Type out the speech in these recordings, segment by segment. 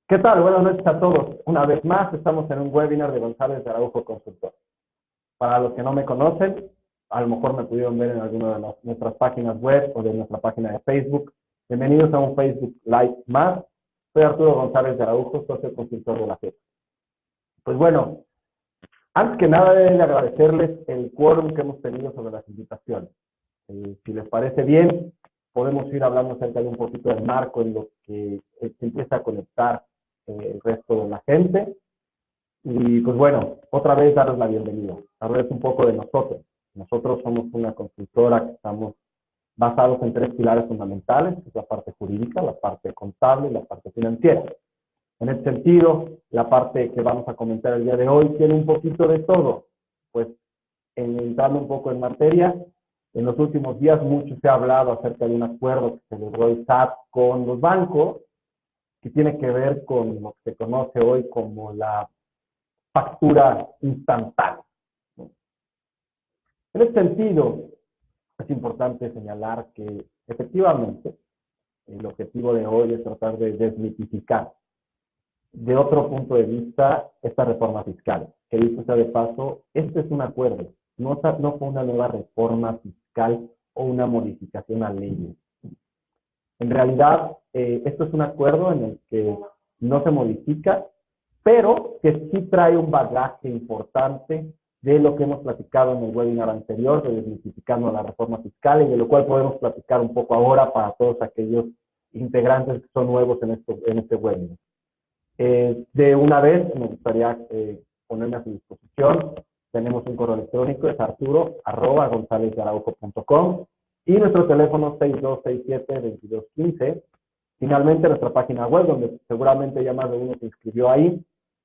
¿Qué tal? Buenas noches a todos. Una vez más estamos en un webinar de González de Araujo Consultor. Para los que no me conocen, a lo mejor me pudieron ver en alguna de nuestras páginas web o de nuestra página de Facebook. Bienvenidos a un Facebook Live más. Soy Arturo González de Araujo, socio consultor de la FED. Pues bueno, antes que nada deben de agradecerles el quórum que hemos tenido sobre las invitaciones. Si les parece bien, podemos ir hablando acerca de un poquito del marco en lo que se empieza a conectar el resto de la gente. Y pues bueno, otra vez darles la bienvenida. Hablarles un poco de nosotros. Nosotros somos una consultora que estamos basados en tres pilares fundamentales, que es la parte jurídica, la parte contable y la parte financiera. En ese sentido, la parte que vamos a comentar el día de hoy tiene un poquito de todo. Pues entrando un poco en materia, en los últimos días mucho se ha hablado acerca de un acuerdo que se logró el SAT con los bancos, que tiene que ver con lo que se conoce hoy como la factura instantánea. En ese sentido, es importante señalar que efectivamente el objetivo de hoy es tratar de desmitificar de otro punto de vista esta reforma fiscal, que dicho sea de paso, este es un acuerdo, no fue una nueva reforma fiscal o una modificación a leyes. En realidad, esto es un acuerdo en el que no se modifica, pero que sí trae un bagaje importante de lo que hemos platicado en el webinar anterior, de desmitificando la reforma fiscal, y de lo cual podemos platicar un poco ahora para todos aquellos integrantes que son nuevos en este webinar. De una vez, me gustaría ponerme a su disposición. Tenemos un correo electrónico, es arturo@gonzalezdearaujo.com, y nuestro teléfono 6267-2215. Finalmente, nuestra página web, donde seguramente ya más de uno se inscribió ahí.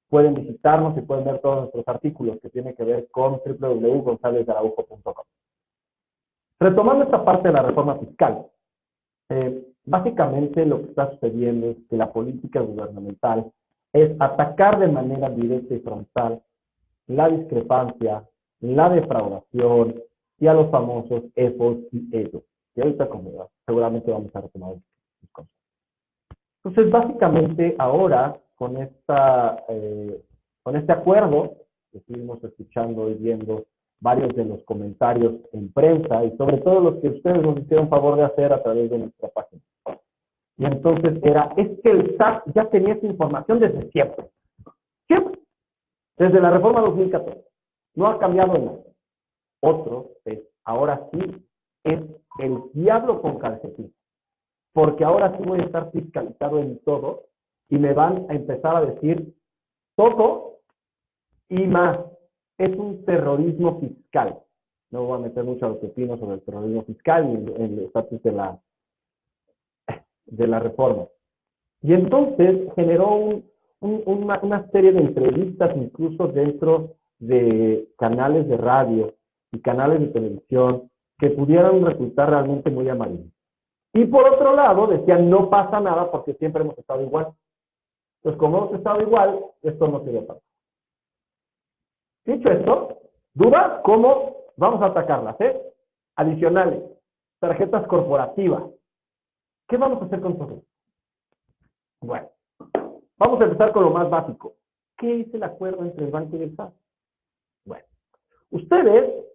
Pueden visitarnos y pueden ver todos nuestros artículos que tienen que ver con www.gonzalezdearaujo.com. Retomando esta parte de la reforma fiscal, básicamente lo que está sucediendo es que la política gubernamental es atacar de manera directa y frontal la discrepancia, la defraudación y a los famosos EFOS y EDOS. Y ahorita seguramente vamos a retomar estos conceptos. Entonces, básicamente ahora con este acuerdo que estuvimos escuchando y viendo varios de los comentarios en prensa y sobre todo los que ustedes nos hicieron favor de hacer a través de nuestra página. Y entonces es que el SAT ya tenía esa información desde siempre. Siempre. Desde la reforma 2014. No ha cambiado nada. Otro ahora sí, es el diablo con calcetín. Porque ahora sí voy a estar fiscalizado en todo y me van a empezar a decir todo y más. Es un terrorismo fiscal. No voy a meter mucho a lo que opino sobre el terrorismo fiscal ni en el estatus de la reforma. Y entonces generó una serie de entrevistas incluso dentro de canales de radio y canales de televisión que pudieran resultar realmente muy amarillos. Y por otro lado decían no pasa nada porque siempre hemos estado igual. Pues como hemos estado igual, esto no sirve para nada. Dicho esto, dudas cómo vamos a atacarlas, adicionales, tarjetas corporativas. ¿Qué vamos a hacer con todo esto? Bueno, vamos a empezar con lo más básico. ¿Qué es el acuerdo entre el banco y el SAT? Bueno, ustedes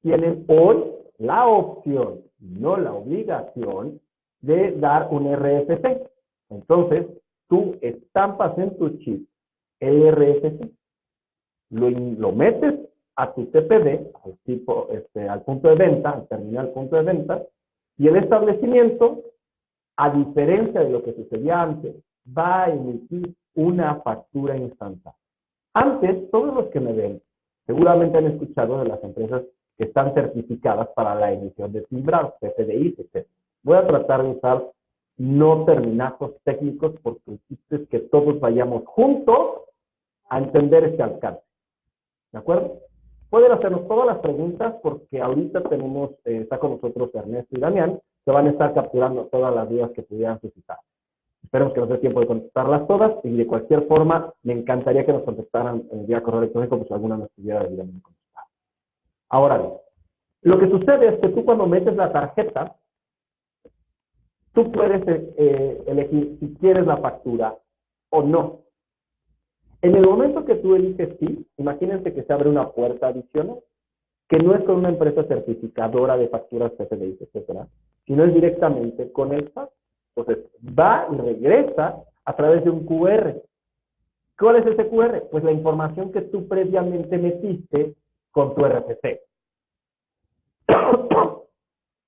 tienen hoy la opción, no la obligación, de dar un RFC. Entonces, tú estampas en tu chip el RFC, lo metes a tu TPD, al punto de venta, al terminal punto de venta, y el establecimiento, a diferencia de lo que sucedía antes, va a emitir una factura instantánea. Antes, todos los que me ven seguramente han escuchado de las empresas que están certificadas para la emisión de timbrados, PFDI, etc. Voy a tratar de usar no terminajos técnicos porque el chiste es que todos vayamos juntos a entender este alcance. ¿De acuerdo? Pueden hacernos todas las preguntas porque ahorita está con nosotros Ernesto y Damián, que van a estar capturando todas las dudas que pudieran suscitar. Esperemos que nos dé tiempo de contestarlas todas y de cualquier forma me encantaría que nos contestaran vía correo electrónico pues alguna nos pudiera debidamente contestar. Ahora bien, lo que sucede es que tú cuando metes la tarjeta, tú puedes elegir si quieres la factura o no. En el momento que tú eliges sí, imagínense que se abre una puerta adicional, que no es con una empresa certificadora de facturas, CFDIs, etcétera, sino es directamente con el SAT. Entonces, va y regresa a través de un QR. ¿Cuál es ese QR? Pues la información que tú previamente metiste con tu RFC.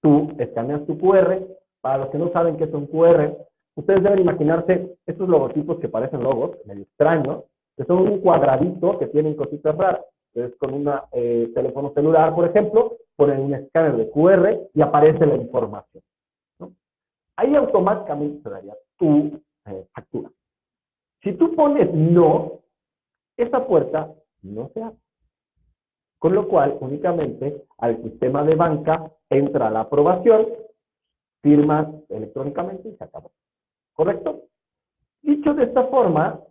Tú escaneas tu QR. Para los que no saben qué es un QR, ustedes deben imaginarse estos logotipos que parecen logos, medio extraños, que son un cuadradito que tienen cositas raras. Entonces, con un teléfono celular, por ejemplo, ponen un escáner de QR y aparece la información, ¿no? Ahí automáticamente se daría tu factura. Si tú pones no, esa puerta no se abre. Con lo cual, únicamente al sistema de banca entra la aprobación, firmas electrónicamente y se acabó. ¿Correcto? Dicho de esta forma,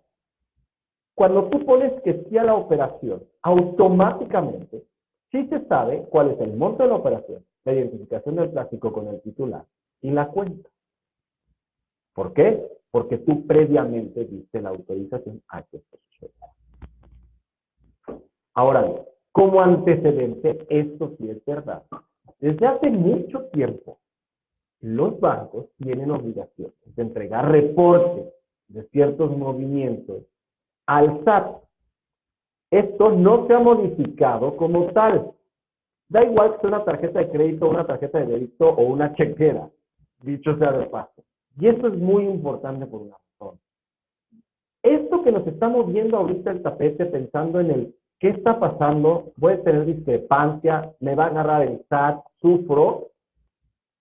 cuando tú pones que sí a la operación, automáticamente sí se sabe cuál es el monto de la operación, la identificación del plástico con el titular y la cuenta. ¿Por qué? Porque tú previamente diste la autorización a que esto suceda. Ahora bien, como antecedente, esto sí es verdad. Desde hace mucho tiempo, los bancos tienen obligación de entregar reportes de ciertos movimientos al SAT. Esto no se ha modificado como tal. Da igual que sea una tarjeta de crédito, una tarjeta de débito o una chequera, dicho sea de paso. Y esto es muy importante por una razón. Esto que nos está moviendo ahorita el tapete pensando en el qué está pasando, voy a tener discrepancia, me va a agarrar el SAT, sufro,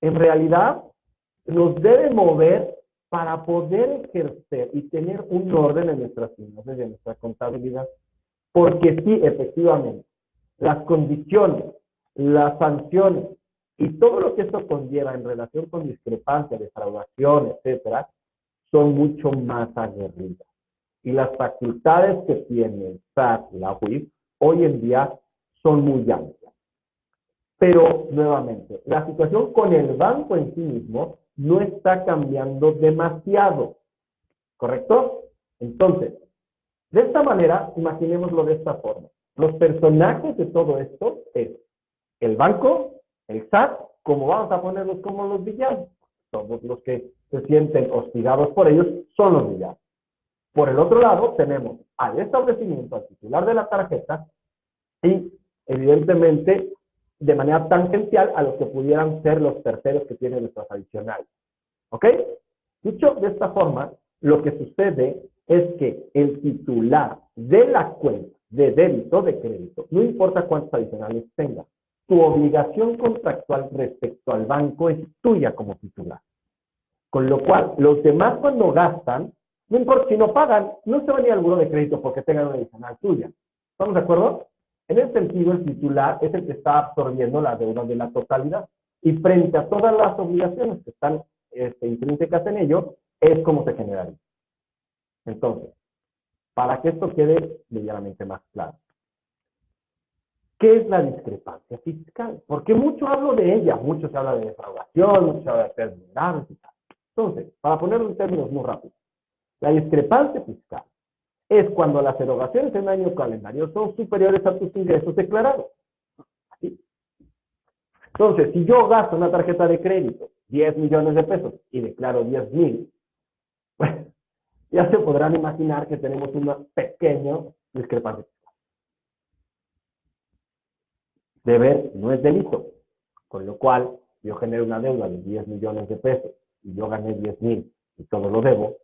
en realidad nos debe mover para poder ejercer y tener un orden en nuestras finanzas y en nuestra contabilidad. Porque sí, efectivamente, las condiciones, las sanciones y todo lo que esto conlleva en relación con discrepancia, defraudación, etcétera, son mucho más aguerridas. Y las facultades que tiene el SAT y la UIF hoy en día son muy amplias. Pero, nuevamente, la situación con el banco en sí mismo no está cambiando demasiado, ¿correcto? Entonces, de esta manera, imaginémoslo de esta forma. Los personajes de todo esto es el banco, el SAT, como vamos a ponerlos como los villanos. Todos los que se sienten hostigados por ellos son los villanos. Por el otro lado, tenemos al establecimiento, al titular de la tarjeta y, evidentemente, de manera tangencial a los que pudieran ser los terceros que tienen nuestras adicionales. ¿Ok? Dicho de esta forma, lo que sucede es que el titular de la cuenta de débito o de crédito, no importa cuántos adicionales tenga, tu obligación contractual respecto al banco es tuya como titular. Con lo cual, los demás cuando gastan, no importa si no pagan, no se van a ir al buró de crédito porque tengan una adicional tuya. ¿Estamos de acuerdo? En ese sentido, el titular es el que está absorbiendo la deuda de la totalidad. Y frente a todas las obligaciones que están intrínsecas en ello, es como se generaría. Entonces, para que esto quede medianamente más claro, ¿qué es la discrepancia fiscal? Porque mucho hablo de ella, mucho se habla de defraudación, mucho se habla de pérdidas graves y tal. Entonces, para ponerlo en términos muy rápidos, la discrepancia fiscal es cuando las erogaciones en año calendario son superiores a tus ingresos declarados. ¿Sí? Entonces, si yo gasto una tarjeta de crédito 10 millones de pesos y declaro 10,000, pues ya se podrán imaginar que tenemos una pequeña discrepancia fiscal. Deber no es delito, con lo cual yo genero una deuda de 10 millones de pesos y yo gané 10,000 y todo lo debo,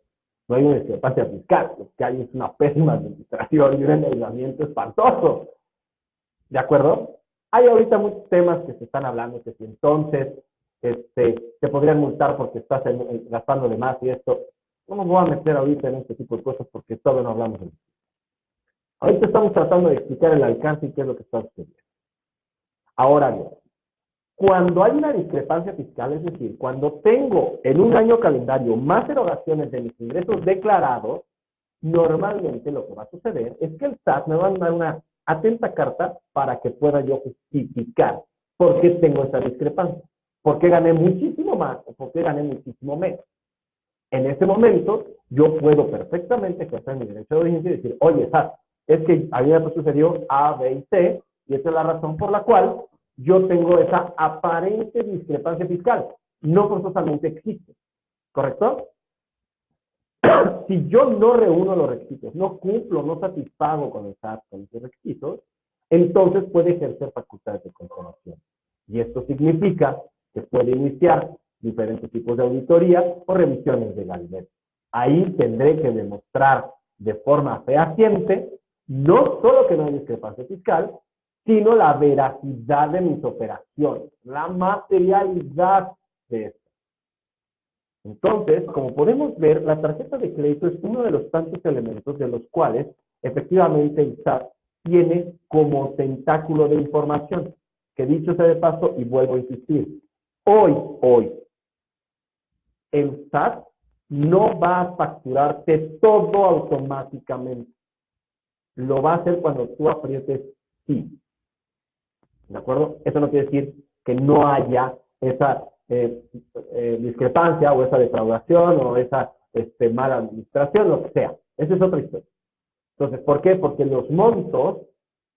no hay una discrepancia fiscal, lo que hay es una pésima administración y un endeudamiento espantoso. ¿De acuerdo? Hay ahorita muchos temas que se están hablando, que si entonces te podrían multar porque estás gastando de más y esto. No nos voy a meter ahorita en este tipo de cosas porque todavía no hablamos de eso. Ahorita estamos tratando de explicar el alcance y qué es lo que está sucediendo. Ahora bien, cuando hay una discrepancia fiscal, es decir, cuando tengo en un año calendario más erogaciones de mis ingresos declarados, normalmente lo que va a suceder es que el SAT me va a mandar una atenta carta para que pueda yo justificar por qué tengo esa discrepancia. ¿Por qué gané muchísimo más o por qué gané muchísimo menos? En ese momento, yo puedo perfectamente ejercer mi derecho de audiencia y decir, oye, SAT, es que a mí me sucedió A, B y C, y esa es la razón por la cual yo tengo esa aparente discrepancia fiscal. No forzosamente existe, ¿correcto? Si yo no reúno los requisitos, no cumplo, no satisfago con el SAT, con esos requisitos, entonces puede ejercer facultades de controlación. Y esto significa que puede iniciar diferentes tipos de auditoría o revisiones de gabinete. Ahí tendré que demostrar de forma fehaciente no solo que no hay discrepancia fiscal, sino la veracidad de mis operaciones, la materialidad de esto. Entonces, como podemos ver, la tarjeta de crédito es uno de los tantos elementos de los cuales efectivamente el SAT tiene como tentáculo de información, que dicho sea de paso, y vuelvo a insistir, hoy, el SAT no va a facturarte todo automáticamente. Lo va a hacer cuando tú aprietes sí. ¿De acuerdo? Eso no quiere decir que no haya esa discrepancia o esa defraudación o esa mala administración, lo que sea. Esa es otra historia. Entonces, ¿por qué? Porque los montos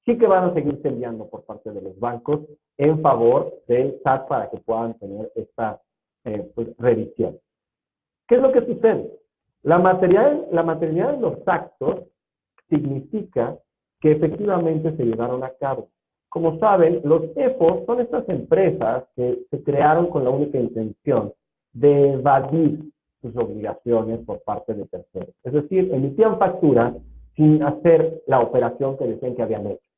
sí que van a seguirse enviando por parte de los bancos en favor del SAT para que puedan tener esta revisión. ¿Qué es lo que sucede? La materialidad de los actos significa que efectivamente se llevaron a cabo. Como saben, los EFOS son estas empresas que se crearon con la única intención de evadir sus obligaciones por parte de terceros. Es decir, emitían facturas sin hacer la operación que decían que habían hecho.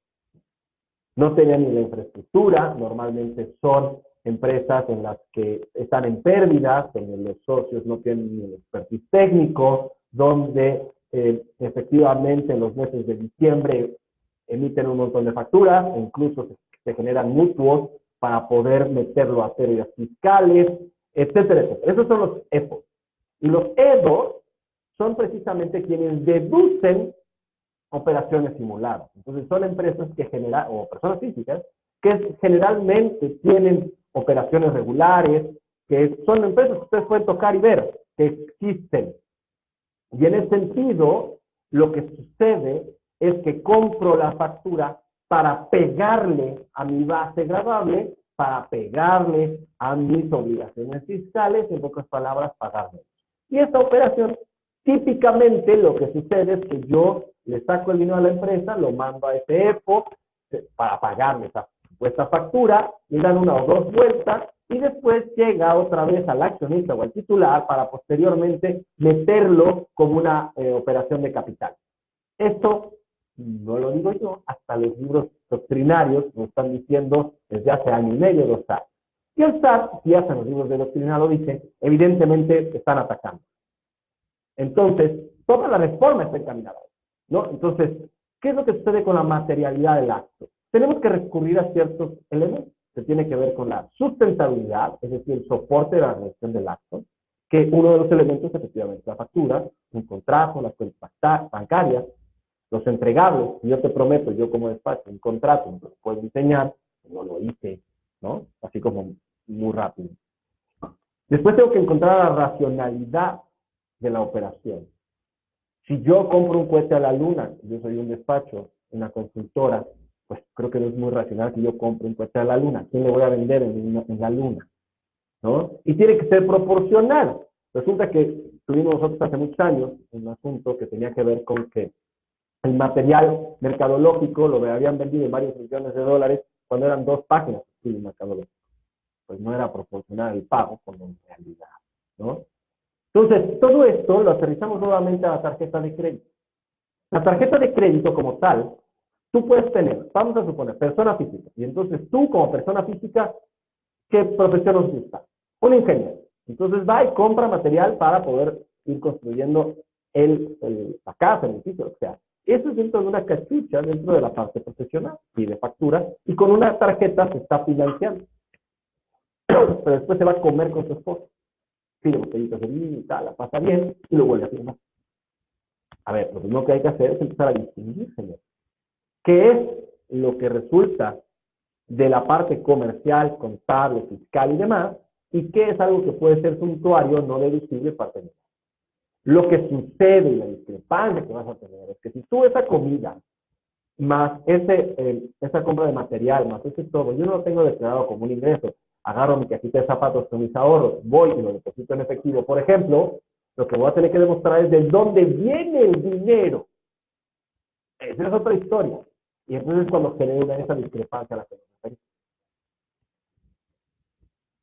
No tenían ni la infraestructura, normalmente son empresas en las que están en pérdidas, donde los socios no tienen ni el expertise técnico, donde efectivamente en los meses de diciembre emiten un montón de facturas, e incluso se generan mutuos para poder meterlo a pérdidas fiscales, etcétera, etcétera. Esos son los EPOs. Y los EDOs son precisamente quienes deducen operaciones simuladas. Entonces son empresas que generan, o personas físicas, que generalmente tienen operaciones regulares, que son empresas que ustedes pueden tocar y ver, que existen. Y en ese sentido, lo que sucede es que compro la factura para pegarle a mi base gravable, para pegarle a mis obligaciones fiscales, en pocas palabras, pagarme. Y esta operación, típicamente lo que sucede es que yo le saco el dinero a la empresa, lo mando a ese EFO para pagarle esa supuesta factura, le dan una o dos vueltas y después llega otra vez al accionista o al titular para posteriormente meterlo como una operación de capital. Esto no lo digo yo, hasta los libros doctrinarios nos están diciendo desde hace año y medio, 2 años. Y el SAT, si hacen los libros de doctrina lo dicen, evidentemente están atacando. Entonces, toda la reforma está encaminada, ¿no? Entonces, ¿qué es lo que sucede con la materialidad del acto? Tenemos que recurrir a ciertos elementos que tiene que ver con la sustentabilidad, es decir, el soporte de la redacción del acto, que uno de los elementos efectivamente es la factura, un contrato, las cuentas bancarias, los entregables. Si yo te prometo, yo como despacho, un contrato, lo puedo diseñar, no lo hice, ¿no? Así como muy rápido. Después tengo que encontrar la racionalidad de la operación. Si yo compro un cohete a la luna, yo soy un despacho, una consultora, pues creo que no es muy racional que yo compre un cohete a la luna. ¿Quién le voy a vender en la luna? ¿No? Y tiene que ser proporcional. Resulta que tuvimos nosotros hace muchos años un asunto que tenía que ver con que el material mercadológico lo habían vendido en varios millones de dólares cuando eran 2 páginas de mercadológico. Pues no era proporcional el pago con la realidad, ¿no? Entonces, todo esto lo aterrizamos nuevamente a la tarjeta de crédito. La tarjeta de crédito como tal, tú puedes tener, vamos a suponer, persona física. Y entonces tú como persona física, ¿qué profesión nos gusta? Un ingeniero. Entonces va y compra material para poder ir construyendo la casa, el edificio, o sea. Eso es dentro de una cachucha, dentro de la parte profesional, pide factura, y con una tarjeta se está financiando. Pero después se va a comer con su esposo. Pide botellitas de vino y tal, la pasa bien, y lo vuelve a firmar. A ver, lo primero que hay que hacer es empezar a distinguir, señor. ¿Qué es lo que resulta de la parte comercial, contable, fiscal y demás? ¿Y qué es algo que puede ser suntuario, no deducible para tener? Lo que sucede y la discrepancia que vas a tener es que si tú esa comida más esa compra de material, más ese todo, yo no lo tengo declarado como un ingreso, agarro mi cajita de zapatos con mis ahorros, voy y lo deposito en efectivo, por ejemplo, lo que voy a tener que demostrar es de dónde viene el dinero. Esa es otra historia. Y entonces cuando genera esa discrepancia a la que nos referimos.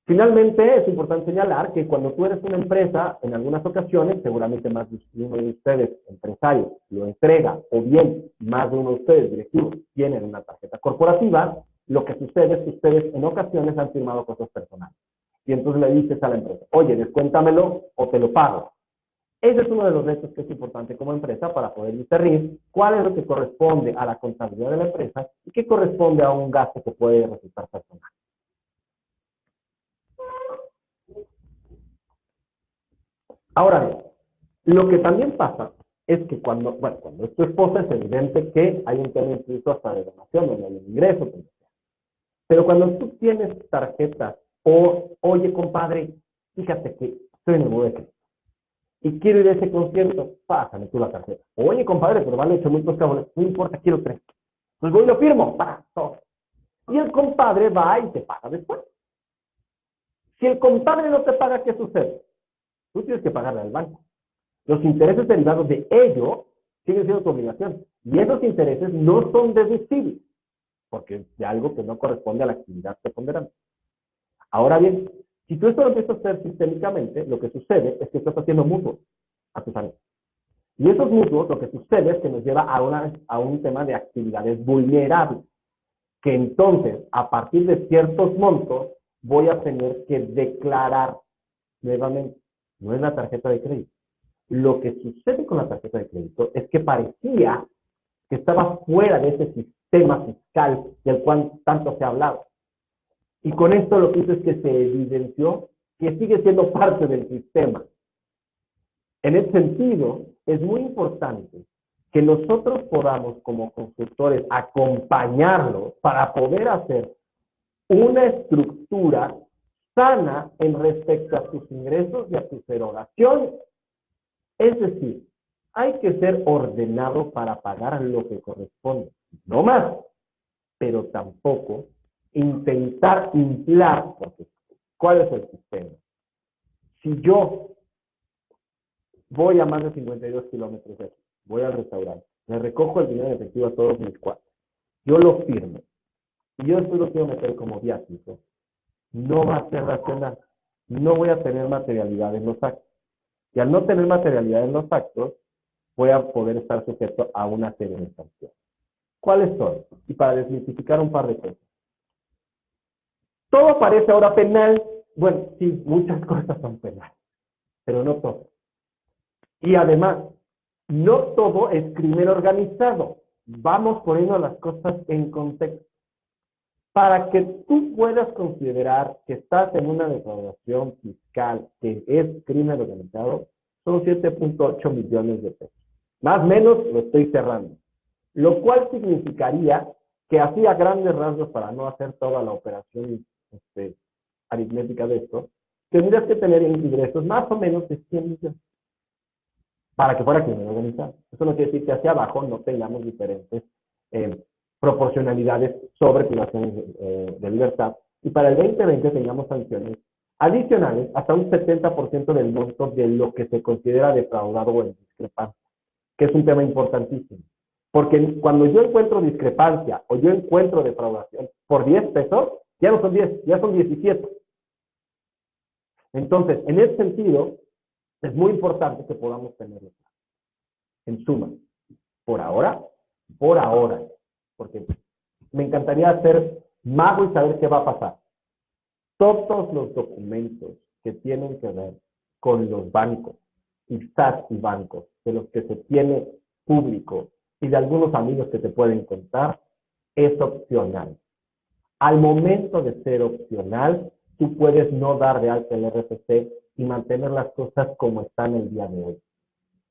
Finalmente, es importante señalar que cuando tú eres una empresa, en algunas ocasiones, seguramente más de uno de ustedes, empresarios, lo entrega, o bien más de uno de ustedes, directivos, tienen una tarjeta corporativa, lo que sucede es que ustedes en ocasiones han firmado cosas personales. Y entonces le dices a la empresa, oye, descuéntamelo o te lo pago. Ese es uno de los retos que es importante como empresa para poder discernir cuál es lo que corresponde a la contabilidad de la empresa y qué corresponde a un gasto que puede resultar personal. Ahora bien, lo que también pasa es que cuando es tu esposa es evidente que hay un tema incluso hasta de donación, donde hay un ingreso. Pero cuando tú tienes tarjetas o, oye, compadre, fíjate que estoy en el modo de crédito y quiero ir a ese concierto, pásame tú la tarjeta. Oye, compadre, pero vale 8,000 pesos, no importa, quiero 3. Pues voy y lo firmo, para todo. Y el compadre va y te paga después. Si el compadre no te paga, ¿qué sucede? Tú tienes que pagarle al banco. Los intereses derivados de ello siguen siendo tu obligación. Y esos intereses no son deducibles, porque es de algo que no corresponde a la actividad preponderante. Ahora bien, si tú esto lo empiezas a hacer sistémicamente, lo que sucede es que estás haciendo mutuos a tus amigos. Y esos mutuos, lo que sucede es que nos lleva a un tema de actividades vulnerables, que entonces, a partir de ciertos montos, voy a tener que declarar nuevamente. No es la tarjeta de crédito. Lo que sucede con la tarjeta de crédito es que parecía que estaba fuera de ese sistema fiscal del cual tanto se ha hablado. Y con esto lo que hizo es que se evidenció que sigue siendo parte del sistema. En ese sentido, es muy importante que nosotros podamos, como consultores, acompañarlos para poder hacer una estructura sana en respecto a sus ingresos y a sus erogaciones. Es decir, hay que ser ordenado para pagar lo que corresponde, no más, pero tampoco intentar inflar, porque ¿cuál es el sistema? Si yo voy a más de 52 kilómetros de aquí, voy al restaurante, le recojo el dinero en efectivo a todos mis cuates, yo lo firmo, y yo después lo quiero meter como viático, no va a ser racional, no voy a tener materialidad en los actos. Y al no tener materialidad en los actos, voy a poder estar sujeto a una serie de sanciones. ¿Cuáles son? Y para desmitificar un par de cosas. Todo parece ahora penal. Bueno, sí, muchas cosas son penales, pero no todo. Y además, no todo es crimen organizado. Vamos poniendo las cosas en contexto. Para que tú puedas considerar que estás en una defraudación fiscal que es crimen organizado, son 7.8 millones de pesos. Más o menos lo estoy cerrando. Lo cual significaría que hacía grandes rasgos para no hacer toda la operación aritmética de esto, tendrías que tener ingresos más o menos de 100 millones para que fuera crimen organizado. Eso no quiere decir que hacia abajo no tengamos diferentes proporcionalidades sobre privaciones de libertad y para el 2020 tengamos sanciones adicionales hasta un 70% del monto de lo que se considera defraudado o en discrepancia, que es un tema importantísimo. Porque cuando yo encuentro discrepancia o yo encuentro defraudación por 10 pesos, ya no son 10, ya son 17. Entonces, en ese sentido, es muy importante que podamos tenerlo. En suma, por ahora, porque me encantaría ser mago y saber qué va a pasar. Todos los documentos que tienen que ver con los bancos, y SAT y bancos, de los que se tiene público y de algunos amigos que te pueden contar, es opcional. Al momento de ser opcional, tú puedes no dar de alta el RFC y mantener las cosas como están el día de hoy.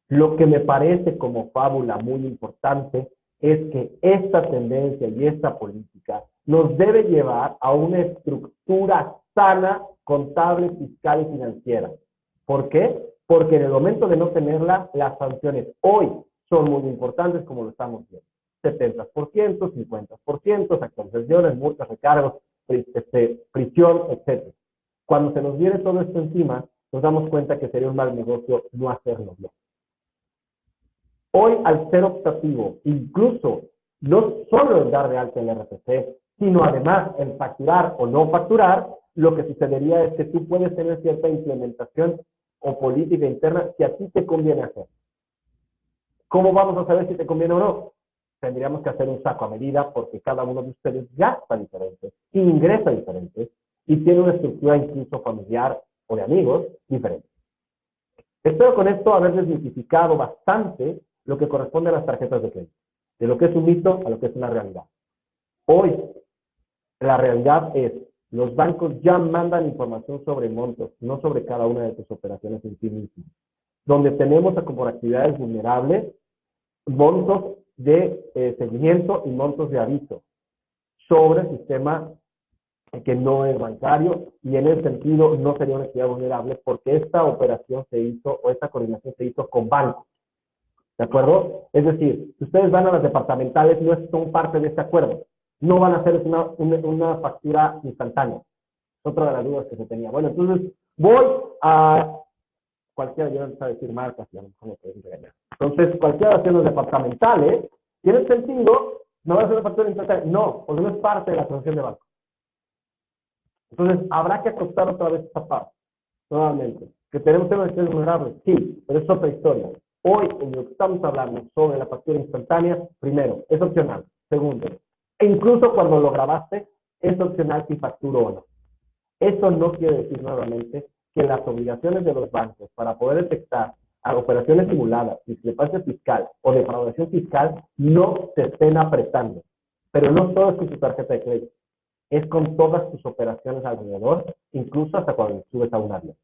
Lo que me parece como fábula muy importante es que esta tendencia y esta política nos debe llevar a una estructura sana, contable, fiscal y financiera. ¿Por qué? Porque en el momento de no tenerla, las sanciones hoy son muy importantes, como lo estamos viendo. 70%, 50%, actualizaciones, multas, recargos, prisión, etc. Cuando se nos viene todo esto encima, nos damos cuenta que sería un mal negocio no hacerlo bien. Hoy, al ser optativo, incluso no solo el dar de alta el RFC, sino además el facturar o no facturar, lo que sucedería es que tú puedes tener cierta implementación o política interna que a ti te conviene hacer. ¿Cómo vamos a saber si te conviene o no? Tendríamos que hacer un saco a medida porque cada uno de ustedes gasta diferente, ingresa diferente y tiene una estructura incluso familiar o de amigos diferente. Espero con esto haber desmitificado bastante lo que corresponde a las tarjetas de crédito, de lo que es un mito a lo que es una realidad. Hoy, la realidad es, los bancos ya mandan información sobre montos, no sobre cada una de tus operaciones en sí mismas. Donde tenemos como actividades vulnerables, montos de seguimiento y montos de aviso sobre el sistema que no es bancario y en ese sentido no sería una actividad vulnerable porque esta operación se hizo o esta coordinación se hizo con bancos. ¿De acuerdo? Es decir, si ustedes van a las departamentales, no son parte de este acuerdo. No van a hacer una factura instantánea. Es otra de las dudas que se tenía. Bueno, entonces voy a cualquiera, yo no sé decir marcas, y a lo mejor me pueden regañar. Entonces, cualquiera de los departamentales, ¿tiene sentido? ¿No va a ser una factura instantánea? No, porque no es parte de la transacción de banco. Entonces, habrá que acostar otra vez esta parte, nuevamente. ¿Que tenemos temas de acciones vulnerables? Sí, pero es otra historia. Hoy, en lo que estamos hablando sobre la factura instantánea, primero, es opcional. Segundo, e incluso cuando lo grabaste, es opcional si facturo o no. Eso no quiere decir nuevamente que las obligaciones de los bancos para poder detectar a operaciones simuladas, discrepancia fiscal o defraudación fiscal no se estén apretando. Pero no todo es con tu tarjeta de crédito. Es con todas tus operaciones alrededor, incluso hasta cuando subes a un avión.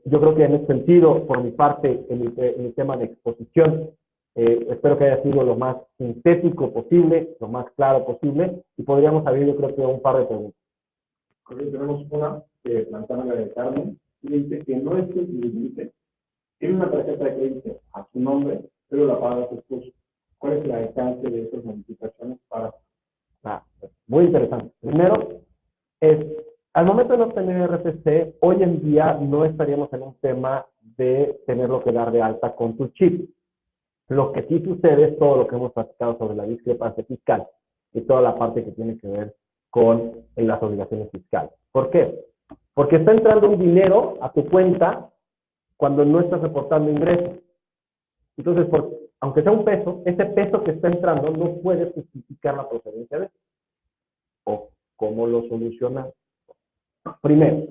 Yo creo que en ese sentido, por mi parte, en mi tema de exposición, espero que haya sido lo más sintético posible, lo más claro posible, y podríamos abrir, yo creo que un par de preguntas. Tenemos una que plantea la de Carmen, y dice que no es que límite. Tiene una tarjeta de crédito a su nombre, pero la paga a su esposo. ¿Cuál es el alcance de estas modificaciones para? Muy interesante. Primero, al momento de no tener RFC, hoy en día no estaríamos en un tema de tenerlo que dar de alta con tu chip. Lo que sí sucede es todo lo que hemos platicado sobre la discrepancia fiscal y toda la parte que tiene que ver con las obligaciones fiscales. ¿Por qué? Porque está entrando un dinero a tu cuenta cuando no estás reportando ingresos. Entonces, aunque sea un peso, ese peso que está entrando no puede justificar la procedencia de eso. ¿O cómo lo solucionas? Primero,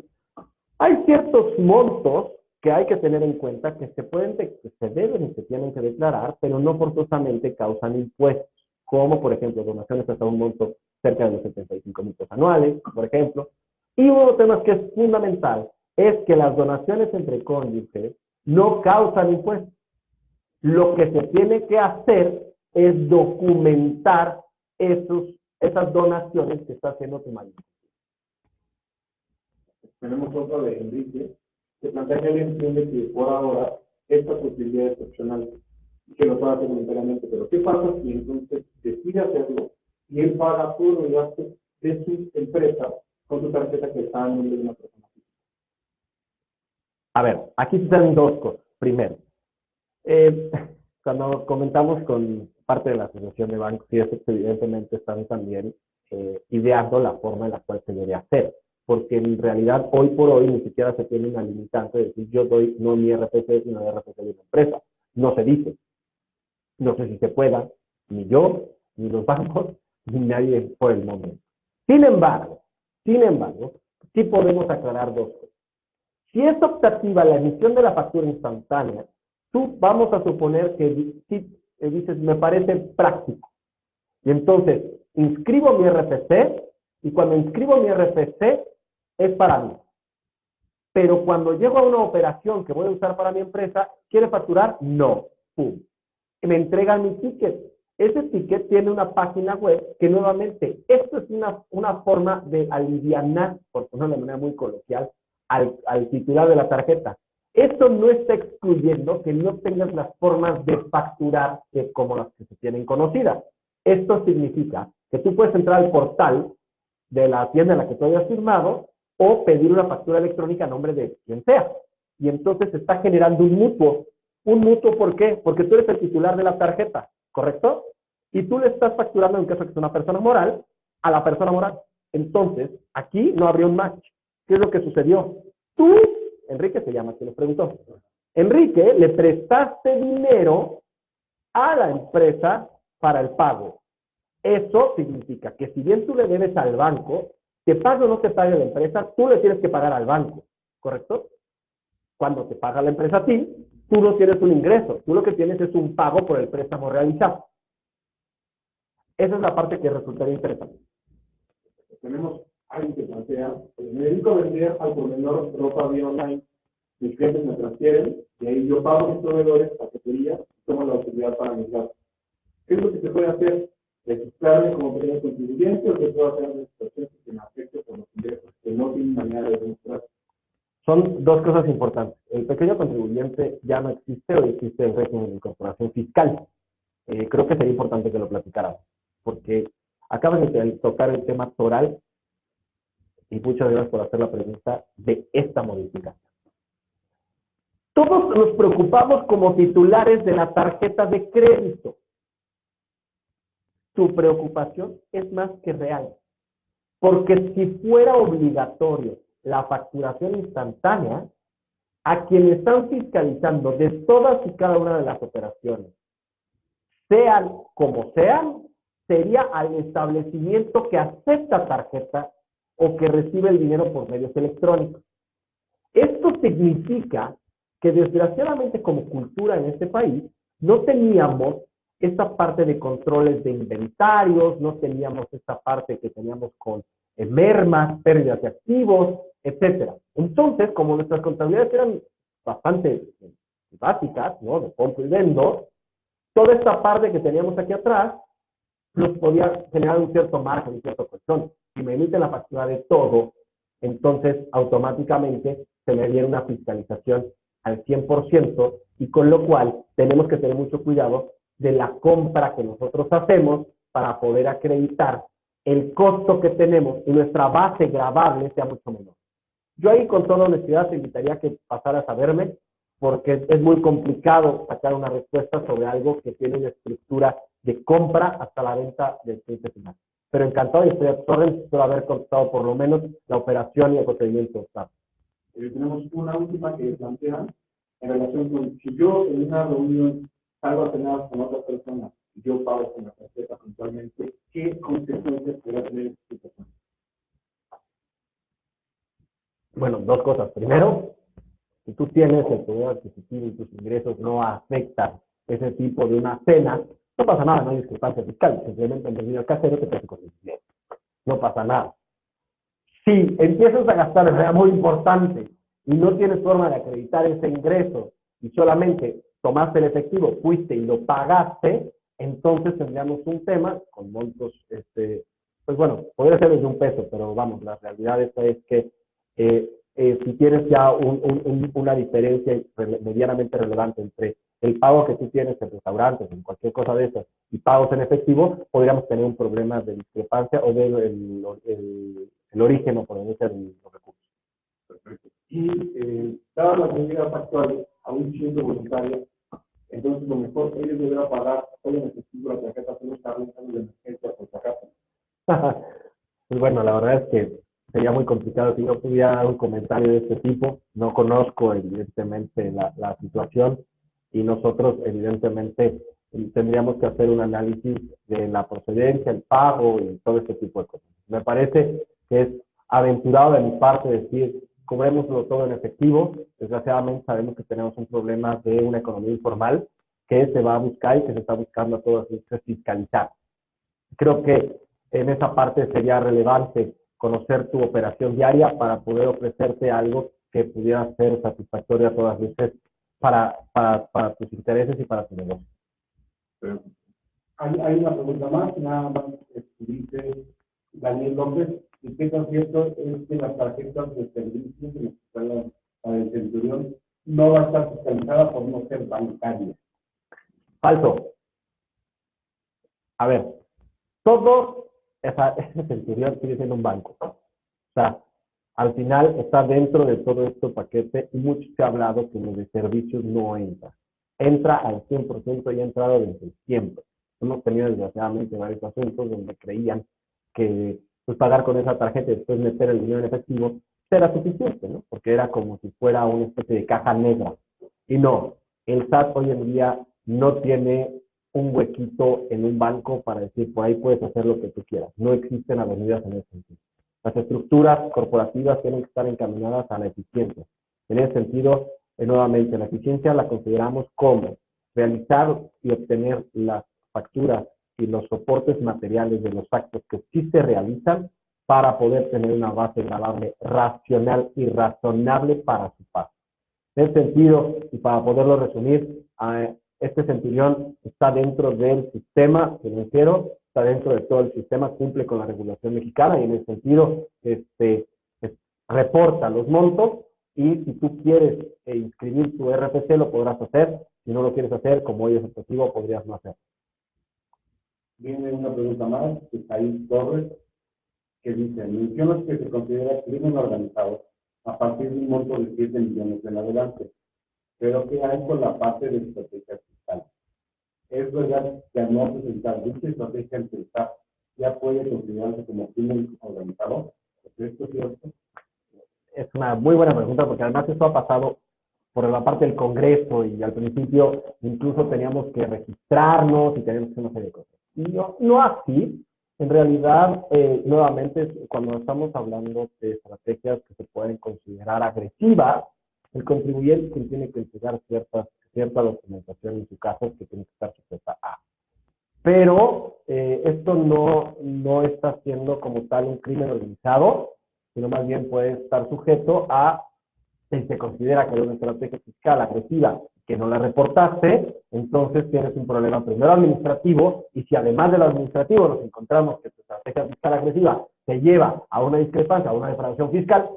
hay ciertos montos que hay que tener en cuenta que se deben y se tienen que declarar, pero no forzosamente causan impuestos, como por ejemplo donaciones hasta un monto cerca de los 75,000 pesos anuales, por ejemplo. Y uno de los temas que es fundamental es que las donaciones entre cónyuges no causan impuestos. Lo que se tiene que hacer es documentar esas donaciones que está haciendo tu marido. Tenemos otra de Enrique, que plantea que él entiende que por ahora esta posibilidad es opcional y que lo puede hacer voluntariamente, pero ¿qué pasa si entonces decide hacerlo y él paga todo el gasto de su empresa con su tarjeta que está en nombre de una persona física? A ver, aquí se dan dos cosas. Primero, cuando comentamos con parte de la Asociación de Bancos, y eso evidentemente están también ideando la forma en la cual se debe hacer. Porque en realidad hoy por hoy ni siquiera se tiene una limitante de decir yo doy no mi RFC, sino el RFC de una empresa. No se dice. No sé si se pueda, ni yo, ni los bancos, ni nadie por el momento. Sin embargo, sí podemos aclarar dos cosas. Si es optativa la emisión de la factura instantánea, tú vamos a suponer que sí, dices, me parece práctico. Y entonces, inscribo mi RFC, y cuando inscribo mi RFC, es para mí. Pero cuando llego a una operación que voy a usar para mi empresa, ¿quiere facturar? No. Pum. Me entregan mi ticket. Ese ticket tiene una página web que nuevamente, esto es una forma de alivianar, por ponerlo de manera muy coloquial, al titular de la tarjeta. Esto no está excluyendo que no tengas las formas de facturar como las que se tienen conocidas. Esto significa que tú puedes entrar al portal de la tienda en la que tú hayas firmado o pedir una factura electrónica a nombre de quien sea. Y entonces se está generando un mutuo. ¿Un mutuo por qué? Porque tú eres el titular de la tarjeta, ¿correcto? Y tú le estás facturando, en caso de que sea una persona moral, a la persona moral. Entonces, aquí no habría un match. ¿Qué es lo que sucedió? Tú, Enrique se llama, quien lo preguntó. Enrique, le prestaste dinero a la empresa para el pago. Eso significa que si bien tú le debes al banco, te pague o no te pague la empresa, tú le tienes que pagar al banco, ¿correcto? Cuando te paga la empresa a ti, tú no tienes un ingreso, tú lo que tienes es un pago por el préstamo realizado. Esa es la parte que resultaría interesante. Tenemos alguien que plantea, me dedico a vender al por menor ropa vía online, mis clientes me transfieren y ahí yo pago a mis proveedores, paquetería y tomo la autoridad para mis gastos. ¿Qué es lo que se puede hacer? ¿Registrarme como pequeño contribuyente o qué puedo hacer en situaciones que me afecten por los ingresos que no tienen manera de demostrar? Son dos cosas importantes. El pequeño contribuyente ya no existe, hoy existe el régimen de incorporación fiscal. Creo que sería importante que lo platicáramos, porque acabas de tocar el tema toral y muchas gracias por hacer la pregunta de esta modificación. Todos nos preocupamos como titulares de la tarjeta de crédito. Tu preocupación es más que real, porque si fuera obligatorio la facturación instantánea, a quienes están fiscalizando de todas y cada una de las operaciones, sean como sean, sería al establecimiento que acepta tarjeta o que recibe el dinero por medios electrónicos. Esto significa que desgraciadamente como cultura en este país no teníamos esta parte de controles de inventarios, no teníamos esta parte que teníamos con mermas, pérdidas de activos, etcétera. Entonces, como nuestras contabilidades eran bastante básicas, ¿no? De compro y vendo, toda esta parte que teníamos aquí atrás nos podía generar un cierto margen, un cierto colchón. Si me emiten la factura de todo, entonces automáticamente se me viene una fiscalización al 100% y con lo cual tenemos que tener mucho cuidado de la compra que nosotros hacemos para poder acreditar el costo que tenemos y nuestra base gravable sea mucho menor. Yo ahí con toda honestidad te invitaría a que pasaras a verme porque es muy complicado sacar una respuesta sobre algo que tiene una estructura de compra hasta la venta del cliente final. Pero encantado y estoy a tu orden, espero haber contado por lo menos la operación y el procedimiento. Tenemos una última que plantea en relación con si yo en una reunión salgo a cenar con otra persona y yo pago con la tarjeta puntualmente, ¿qué consecuencias podría tener esta situación? Bueno, dos cosas. Primero, si tú tienes el poder adquisitivo y tus ingresos no afectan ese tipo de una cena, no pasa nada, no hay discrepancia fiscal. Simplemente en el casero te quedas con el dinero. No pasa nada. Si empiezas a gastar de manera muy importante y no tienes forma de acreditar ese ingreso y solamente tomaste el efectivo, fuiste y lo pagaste, entonces tendríamos un tema con montos, pues bueno, podría ser desde un peso, pero vamos, la realidad es que si tienes ya una diferencia medianamente relevante entre el pago que tú tienes en restaurantes, en cualquier cosa de esas, y pagos en efectivo, podríamos tener un problema de discrepancia o del el origen o proveniencia de los recursos. Perfecto. Y dadas las medidas actuales, aún siendo voluntaria, entonces lo mejor ellos deberán pagar todo en efectivo la tarjeta solo está realizando de emergencia por si acaso. Pues bueno, la verdad es que sería muy complicado si yo pudiera dar un comentario de este tipo. No conozco evidentemente la situación y nosotros evidentemente tendríamos que hacer un análisis de la procedencia, el pago y todo este tipo de cosas. Me parece que es aventurado de mi parte decir, cobrémoslo todo en efectivo. Desgraciadamente sabemos que tenemos un problema de una economía informal que se va a buscar y que se está buscando a todas luces fiscalizar. Creo que en esa parte sería relevante conocer tu operación diaria para poder ofrecerte algo que pudiera ser satisfactorio a todas luces para tus intereses y para tu negocio. Hay una pregunta más, nada más dice Daniel López, ¿Y qué tan cierto es que las tarjetas de servicio que nos instalan para el Centurión no va a estar fiscalizada por no ser bancaria? Falso. A ver, todo ese Centurión sigue siendo un banco. O sea, al final está dentro de todo este paquete y mucho se ha hablado que lo de servicios no entra. Entra al 100% y ha entrado desde siempre. Hemos tenido desgraciadamente varios asuntos donde creían que pues, pagar con esa tarjeta y después meter el dinero en efectivo era suficiente, ¿no? Porque era como si fuera una especie de caja negra. Y no, el SAT hoy en día no tiene un huequito en un banco para decir, por ahí puedes hacer lo que tú quieras. No existen avenidas en ese sentido. Las estructuras corporativas tienen que estar encaminadas a la eficiencia. En ese sentido, nuevamente, la eficiencia la consideramos como realizar y obtener las facturas y los soportes materiales de los actos que sí se realizan para poder tener una base grabable racional y razonable para su pago. En ese sentido, y para poderlo resumir, este Centurión está dentro del sistema financiero, está dentro de todo el sistema, cumple con la regulación mexicana y en ese sentido reporta los montos y si tú quieres inscribir tu RFC lo podrás hacer, si no lo quieres hacer, como hoy es objetivo, podrías no hacerlo. Viene una pregunta más de Said Torres, que dice, mencionas que se considera crimen organizado a partir de un monto de 7 millones en adelante, pero ¿qué hay con la parte de estrategia fiscal? ¿Es verdad que al no presentar dicha estrategia ante el SAT ya puede considerarse como crimen organizado? ¿Es esto cierto? Es una muy buena pregunta porque además esto ha pasado por la parte del Congreso y al principio incluso teníamos que registrarnos y teníamos que hacer una serie de cosas. Y no así, en realidad, nuevamente, cuando estamos hablando de estrategias que se pueden considerar agresivas, el contribuyente tiene que entregar cierta documentación en su caso que tiene que estar sujeta a. Pero esto no está siendo como tal un crimen organizado, sino más bien puede estar sujeto a, si se considera que hay una estrategia fiscal agresiva que no la reportaste, entonces tienes un problema primero administrativo, y si además del administrativo nos encontramos que tu estrategia fiscal agresiva te lleva a una discrepancia, a una defraudación fiscal,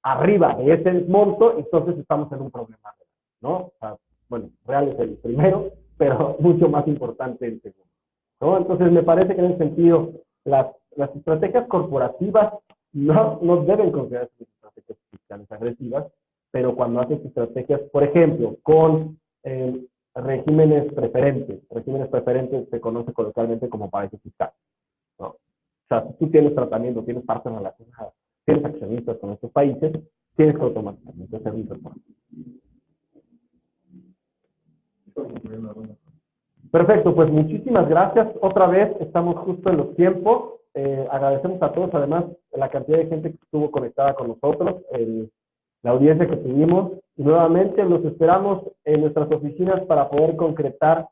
arriba de ese monto, entonces estamos en un problema, ¿no? O sea, bueno, real es el primero, pero mucho más importante el segundo, ¿no? Entonces me parece que en ese sentido las estrategias corporativas no deben considerarse estrategias fiscales agresivas, pero cuando haces estrategias, por ejemplo, con regímenes preferentes se conoce coloquialmente como paraíso fiscal, ¿no? O sea, si tú tienes tratamiento, tienes partes relacionadas, tienes accionistas con estos países, tienes que automáticamente hacer un reporte. Perfecto, pues muchísimas gracias. Otra vez estamos justo en los tiempos. Agradecemos a todos, además, la cantidad de gente que estuvo conectada con nosotros, la audiencia que tuvimos. Y nuevamente los esperamos en nuestras oficinas para poder concretar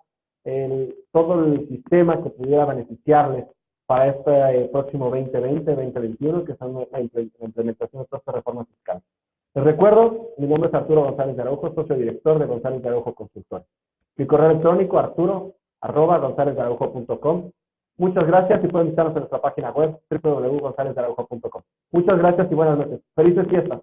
todo el sistema que pudiera beneficiarles para este próximo 2020-2021, que son la implementación de todas estas reformas fiscales. Les recuerdo, mi nombre es Arturo González de Araujo, socio director de González de Araujo Consultores. Mi correo electrónico, arturo@gonzalezdearaujo.com. Muchas gracias y pueden visitarnos en nuestra página web, www.gonzalezdearaujo.com. Muchas gracias y buenas noches. Felices fiestas.